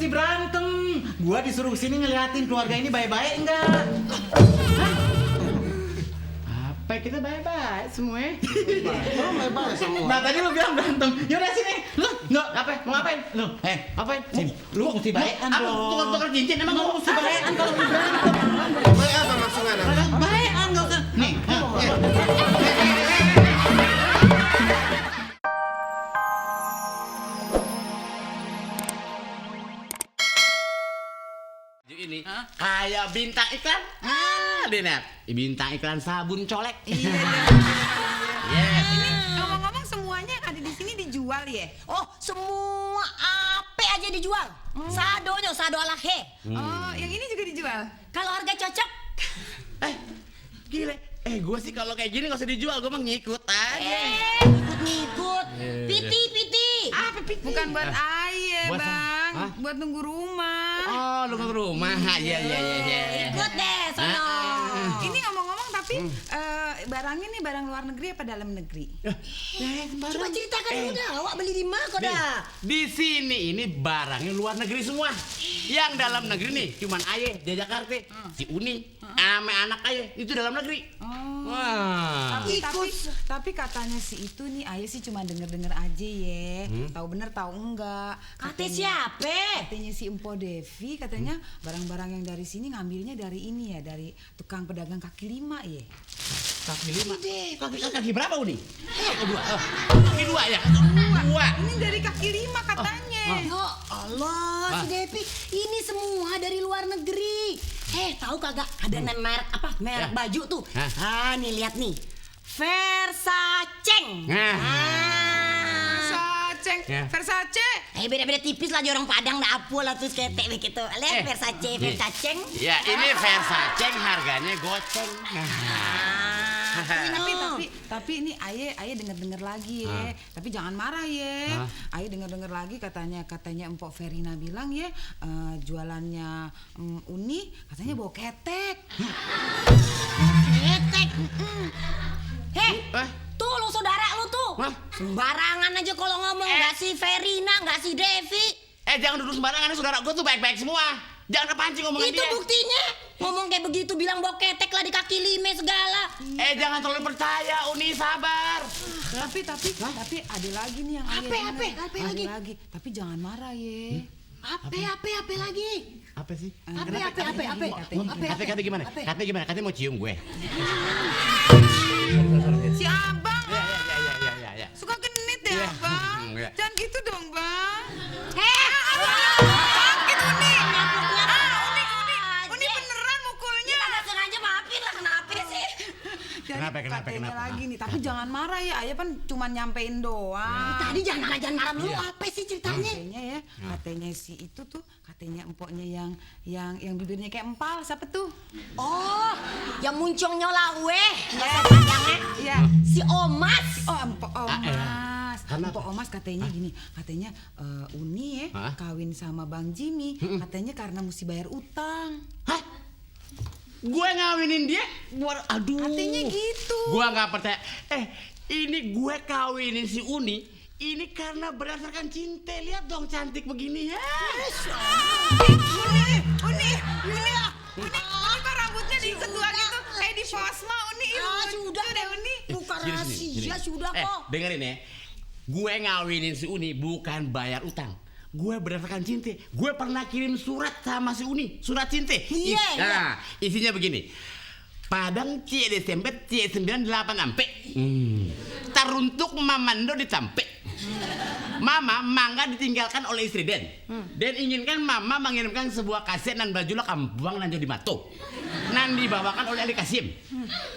mesti berantem. Gua disuruh sini ngeliatin keluarga ini baik-baik enggak? Apa kita baik-baik semua? Baik-baik semua. Nah tadi lu bilang berantem. Yaudah sini. Lu nggak apa? Mau ngapain? Lu ngapain? Sini. Lu mesti baikan dong. Tukar-tukar cincin emang lu mesti baikan kalau lu berantem. Baik apa maksudnya? Baikan enggak usah. Nih. Ini kayak bintang iklan. Dinet. Bintang iklan sabun colek. Iya. Ini ngomong-ngomong semuanya yang ada di sini dijual ya? Oh, semua apa aja dijual. Sadonya, sado ala he. Oh, yang ini juga dijual? Kalau harga cocok. Gile. Gue sih kalau kayak gini nggak usah dijual, gue mah ngikut aja. Ngikut. Piti. Apa piti? Bukan buat aye, Buat Bang. hah? Buat nunggu rumah. Oh, lu ke rumah. Iya. Ikut deh, sono. Ini ngomong-ngomong tapi barangnya nih barang luar negeri apa dalam negeri? Coba ceritakan dulu dah, awak beli di mana kok dah? Di sini ini barangnya luar negeri semua. Yang dalam negeri nih cuman Aye di Jakarta, si Uni, ame anak Aye itu dalam negeri. Wah. Tapi katanya si itu nih Aye sih cuma denger-denger aja ya. Tahu bener tahu enggak? Kata siapa? Katanya si Empo Devi katanya barang-barang yang dari sini ngambilnya dari ini ya, dari tukang pedagang kaki lima ya. Kaki lima. Kaki berapa Uni? Kaki dua ya. Dua. Ini dari kaki lima katanya. Ya Allah, si Devi, ini semua dari luar negeri. Tahu kagak ada merek apa? Merek baju tuh. Nih lihat nih. Versace. Versace. Beda-beda tipis lah orang Padang dah apul lah terus ketek begitu. Lihat Versace. Ya, ini Versace harganya goceng. Tapi ini Aye denger lagi ya. Tapi jangan marah ya. Aye denger lagi katanya Empok Verina bilang ya jualannya Uni katanya bawa ketek. Ketek. Tuh lu saudara lu tuh. Sembarangan aja kalau ngomong, nggak si Verina, nggak si Devi. Jangan duduk sembarangan, saudara gue tuh baik-baik semua. Jangan kepancing ngomongin dia. Itu buktinya. Ngomong kayak begitu bilang bawa ketek lah di kaki lima segala. Jangan terlalu percaya, Uni, sabar. Tapi ada lagi nih yang Apa lagi? Tapi jangan marah ya. Apa lagi? Apa sih? Apa gimana? Katanya mau cium gue. Si Abang. Ya. Suka genit deh, Abang. Jangan gitu dong, Bang. Uni beneran mukulnya. Nggak sengaja, maafin lah, kenapa sih? Kenapa? Lagi nih, tapi jangan marah ya. Ayah kan cuma nyampein doang. Tadi jangan marah dulu. Apa sih ceritanya? Katanya si itu tuh, katanya empoknya yang bibirnya kayak empal. Siapa tuh? Oh, yang muncungnya lawe. Iya. Si Omas. Oh, empok Omas. Empok Omas katanya gini, katanya Uni ya kawin sama Bang Jimmy, katanya karena mesti bayar utang. Gue ngawinin dia buat katanya gitu. Gue nggak percaya. Ini gue kawinin si Uni ini karena berdasarkan cinta. Lihat dong cantik begini ya. Uni kok rambutnya diikat dua gitu kayak di Posma. Uni sudah deh Uni. Bukan rahasia sudah kok. Dengerin ya. Gue ngawinin si Uni bukan bayar utang. Gue berdasarkan cinta. Gue pernah kirim surat sama si Uni, surat cinta. Iya. Isinya begini. Padang C Desember C 98 ampe. Teruntuk Mamando ditampe. Mama mangga ditinggalkan oleh istri Den. Den inginkan Mama mengirimkan sebuah kaset nan bajulah kambuang nan jadi mato. Nan dibawakan oleh Ali Kasim.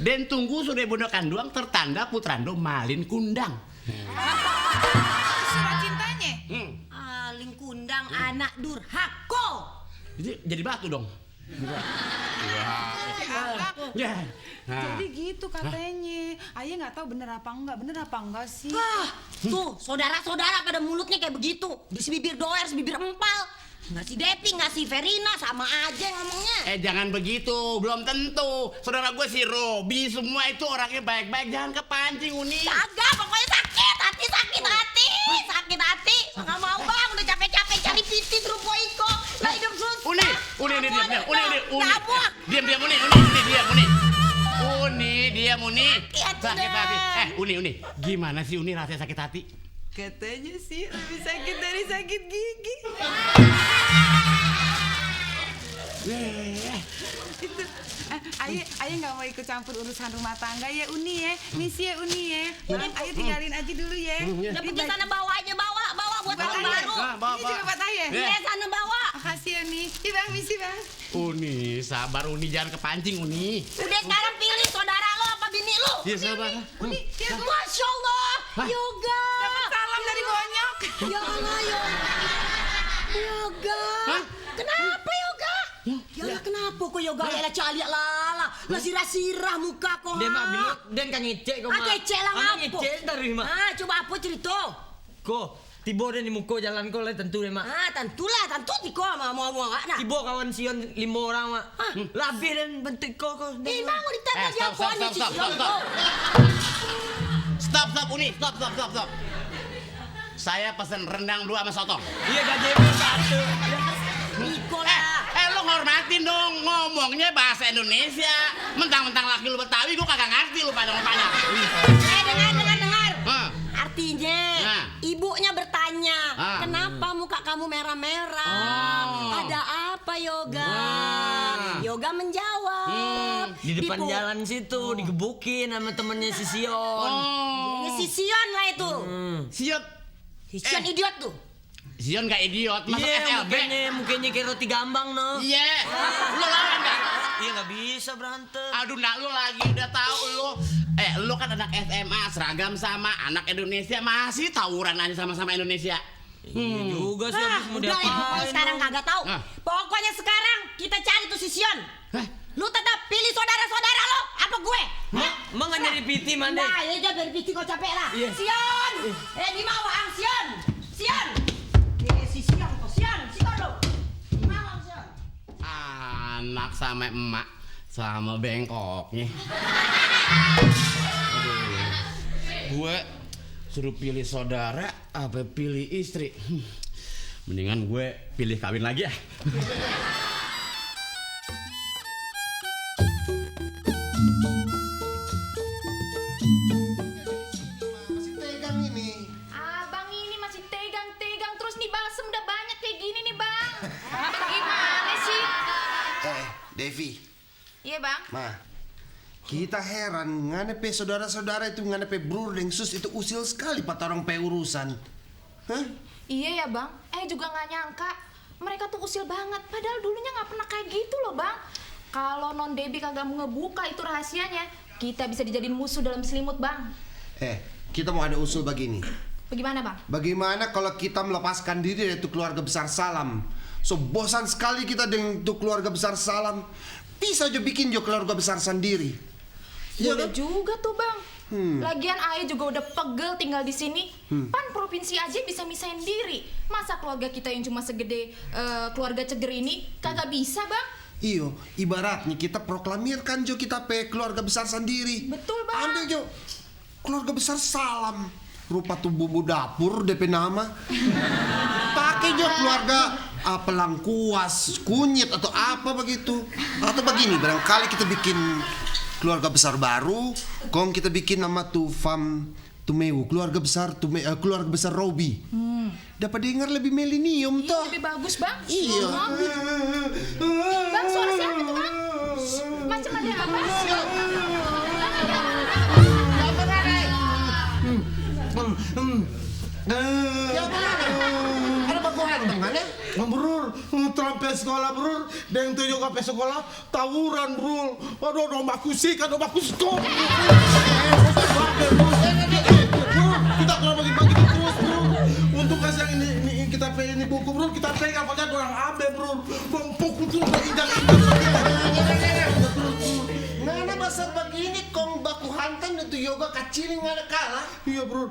Den tunggu sudah bodoh kanduang tertanda Putrando Malin Kundang. surat cintanya. Malin Kundang anak durhako. Jadi batu dong. Jadi gitu katanya. Ayah nggak tahu bener apa enggak sih. Tuh saudara-saudara pada mulutnya kayak begitu. Di bibir doer, bibir empal. Nggak si Depi, nggak si Verina, sama aja ngomongnya. Jangan begitu, belum tentu. Saudara gue si Robi semua itu orangnya baik-baik, jangan kepancing Uni. Kagak, pokoknya sakit hati. Nggak mau bang, udah capek-capek cari pitit rupo iko. Uni. Nabok. Diam, Uni. Diam, Uni. Sakit hati. Uni. Gimana sih Uni rasanya sakit hati? Katanya sih lebih sakit dari sakit gigi. Itu ayah nggak mau ikut campur urusan rumah tangga ya Uni ya, misi ya Uni ya. Ayah tinggalin aja dulu ya. Udah pergi sana bawa aja bawa buat orang baru. Ini juga buat ayah. Iya sana bawa. Makasih ya Uni. Bang, misi bang. Uni, sabar Uni, jangan kepancing Uni. Udah sekarang pilih saudara lo apa bini lo? Iya sabar. Uni, ya Bu. Masya Allah, Yoga. Dapat salam dari Bonyok. Ya Allah, Yoga. Kenapa Yoga? Ya kenapa kok Yoga ya caliak lala. Lah sirah-sirah muka kok. Dia mak bilang, dia kan ngecek kok mak. Ngecek lah Anak ngapo? ngecek dari mak. Coba apa cerita? Kok, tiba dia di muka jalan kau lah tentu deh mak. Tentu tiko mau nak. Tiba kawan Sion 5 orang mak. Labih dan bentuk kau. Mau ditanya siapa nih Stop Uni, stop. Saya pesen rendang 2 sama sotong. Iya gaji satu. Nikola. Lo hormatin dong, ngomongnya bahasa Indonesia. Mentang-mentang laki lu Betawi, gua kagak ngerti lu pada ngomongnya. Dengar. Artinya, ibunya bertanya, kenapa muka kamu merah-merah? Ada apa Yoga? Yoga menjawab. Di depan jalan situ digebukin sama temennya si Sion. Ini si Sion lah itu. Sion. Si Sion idiot tuh. Sion gak idiot, masuk Iya, SLB. mukanya kayak roti gambang no. Iya. Lu lawan gak? Iya nggak bisa berantem. Aduh, nak lu lagi udah tahu lu. Lu kan anak SMA, seragam sama anak Indonesia, masih tawuran aja sama-sama Indonesia. Iya juga sih habis mau Udah ya, pokoknya diapain. sekarang kagak tahu. Pokoknya sekarang kita cari tuh si Sion. Lu tetap pilih saudara-saudara lo apa gue? Emang nggak nyari piti mande? Nah, ya udah dari piti kau capek lah. Iya. Sion, di mau ang Sion. Si Sion, Sion lo. Di mau ang Sion. Anak sama emak sama bengkoknya. Gue suruh pilih saudara apa pilih istri? Mendingan gue pilih kawin lagi ya. Masih tegang ini. Abang ini masih tegang terus nih balsem udah banyak kayak gini nih bang. Gimana sih? Devi, Iya bang. kita heran nganepe saudara-saudara itu nganepe brur dan sus itu usil sekali pat orang pe urusan. Hah? Iya ya bang. Juga nggak nyangka mereka tuh usil banget. Padahal dulunya nggak pernah kayak gitu loh bang. Kalau non Debbie kagak mau ngebuka itu rahasianya, kita bisa dijadiin musuh dalam selimut bang. Kita mau ada usul begini. Bagaimana bang? Bagaimana kalau kita melepaskan diri dari itu keluarga besar Salam? So bosan sekali kita dengan itu keluarga besar Salam. Bisa aja bikin jo keluarga besar sendiri. Iya Boleh kan? juga tuh bang. Lagian Ayah juga udah pegel tinggal di sini. Pan provinsi aja bisa misahin diri. Masa keluarga kita yang cuma segede keluarga Ceger ini kagak bisa bang? Iyo, ibaratnya kita proklamirkan jo kita pe keluarga besar sendiri. Betul bang. Ambil jo keluarga besar Salam. Rupa tuh bumbu dapur DP nama. Pakai jo keluarga pelangkuas, kunyit atau apa begitu. Atau begini, barangkali kita bikin keluarga besar baru, kong kita bikin nama tuh Fam Tumewu, keluarga besar Robi. Dapat dengar lebih milenium toh. Lebih bagus bang. Iya. Bang, suara siapa tuh bang? Macam ada apa? Ada bakuhan tangannya? Brur, trampe sekolah brur, dan tujuh kape sekolah tawuran brur. Aduh, domba kusik, domba kuskop. Kita kalau bagi-bagi terus brur. Untuk kasih yang ini kita pengen ini buku brur, kita pegang pakai orang abe brur. Pukul tuh injak-injak. Ngana basar begini kong baku hantam itu yoga kacil ngana kalah. Iya bro,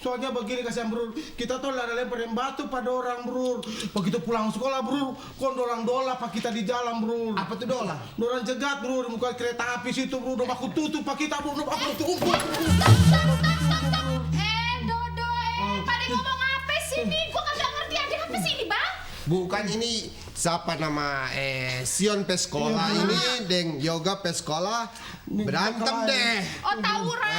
soalnya begini kasihan bro, kita tuh lemparin batu pada orang bro. Begitu pulang sekolah bro, kon dorang dola pak kita di jalan bro. Apa tuh dola? Dorang jegat bro di muka kereta api situ bro, udah aku tutup pak kita bro, udah aku tutup. Dodo, pada ngomong apa sih nih? Gua kagak ngerti ada apa sih ini bang? Bukan ini siapa nama Sion pe sekolah ini deng Yoga pe sekolah berantem deh. Oh, tawuran.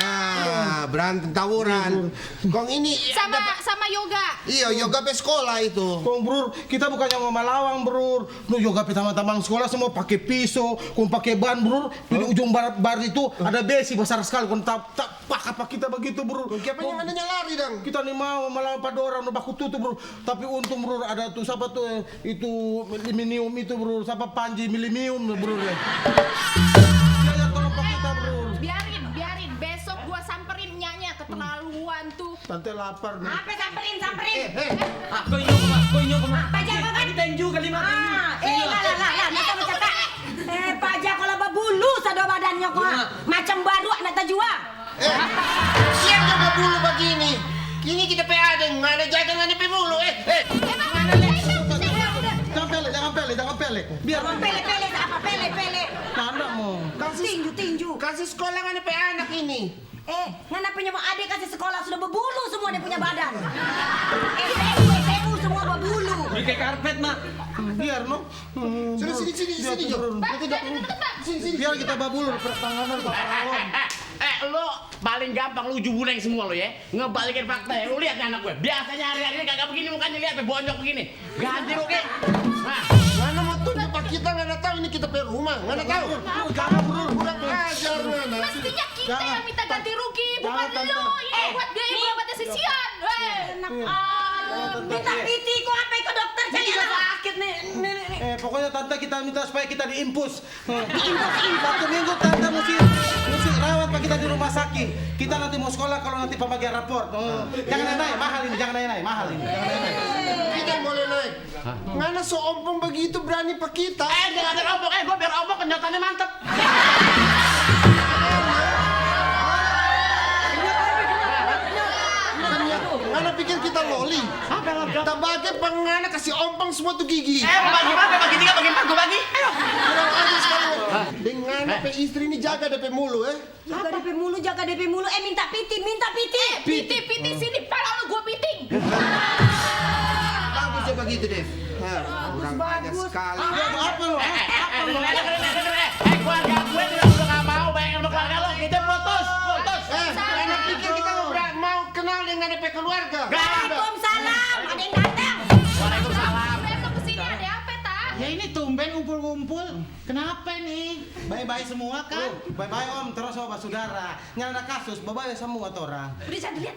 Berantem tawuran. Kong ini Sama Yoga. iya Yoga pe sekolah itu. Kong Bro, kita bukannya mau melawang Bro. Lu Yoga pe teman-teman sekolah semua pakai pisau, kong pakai ban Bro. Di ujung bar itu ada besi besar sekali, kong tak apa kita begitu Bro. Siapa yang adanya lari dong? Kita nih mau melawan pada orang udah baku tutup Bro. Tapi untung Bro ada tuh siapa tuh itu milenium itu Bro, siapa Panji milenium Bro ya. Dia tolong pak kita Bro. Biarin. Besok gua samperin Nyanya, keterlaluan tuh. Tante lapar nih. Apa samperin? Kau inyo kemana? Pajak apa kan? Tenju kali mati. Nata bercakap. Pajak kalau babulu sado badannya kok. Macam baru nata jua. Siapa yang bulu begini? Kini kita pe ada mana jaga ngane pe bulu Jangan pele. Biar Pele apa pele. tanda mau. Tinju. kasih sekolah ngane pe anak ini. Ngana punya mau adik kasih sekolah sudah berbulu semua dia punya badan. SPU semua berbulu. Pakai karpet, Mak. Biar no. Sini Jo. Sini. Biar kita babulur pertanganan Pak Rawan. Lo paling gampang lu jubuleng semua lo ya. Ngebalikin fakta ya. Lu lihat nih anak gue. Biasanya hari-hari ini kagak begini mukanya, lihat bonyok begini. Ganti lo ke. Nah, Mana mau tunjuk pak kita nggak tahu ini kita pe rumah nggak tahu. Jangan Bro. Kurang ajar mana. Mestinya kita Jangan. yang minta ganti rugi, bukan Jangan, Tante. lo. Ini buat biaya berobatnya si Sian. Minta piti kok apa ke dokter jadi anak sakit nih. Pokoknya tante kita minta supaya kita diimpus. Satu minggu tante mesti rawat pak kita di rumah sakit. Kita nanti mau sekolah kalau nanti pembagian raport. Jangan naik, mahal ini. Kita boleh naik. Mana so ompong begitu berani pak kita? jangan ada ombok. Gue biar ombok kenyataannya mantep. Mana pikir kita loli? Apa lo? Kita bagi pengana kasih ompong semua tuh gigi. Bagi berapa? Bagi 3, bagi 4, gue bagi. Ayo. Kurang ajar sekali. Dengan pe istri ini jaga DP mulu Jaga DP mulu, minta piti. Piti sini, pala lu gua piting. Bagus ya begitu deh. Kurang ajar sekali. Apa lo? Keluarga gue udah gak mau bayangin sama keluarga lo. Kita putus. Mana pikir kita mau kenal dengan DP keluarga? Waalaikumsalam, ada yang datang. Waalaikumsalam. Besok kesini ada apa, Ta? Ya ini tumben ngumpul-ngumpul. Kenapa nih? Bye-bye semua kan? Bye-bye Om, terus sama saudara. Nyala ada kasus, bye-bye semua orang. Udah jangan lihat.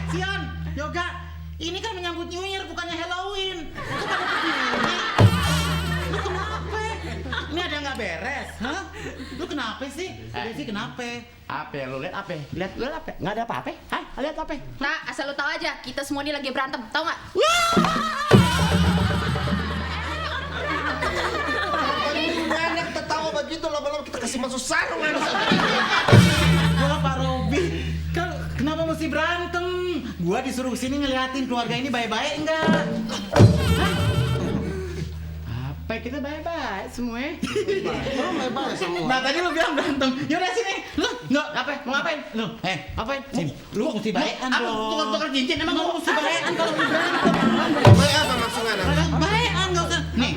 Sion, Yoga, ini kan menyambut New Year bukannya Halloween. Itu pada begini. Lu kenapa? Ini ada nggak beres? Hah? Lu kenapa sih? Devi kenapa? Apa yang lu lihat apa? Lihat apa? Nggak ada apa-apa? Hah? Lihat apa? Ta, asal lu tahu aja, kita semua ini lagi berantem, tahu nggak? Banyak tertawa begitu lama-lama kita kasih masuk sarung. Gua Pak Robi, kenapa mesti berantem? Gua disuruh sini ngeliatin keluarga ini baik-baik enggak? Apa kita bye-bye semua? Bye-bye semua. Nah tadi lu bilang berantem, yaudah sini, lu nggak Apa? Mau ngapain? lu, Ngapain? Cin, lu mesti baikan Apa? dong. Tukar cincin emang Lu lu mesti baikan kalau lu berantem. Baik apa maksudnya? Baikan nggak usah. Nih,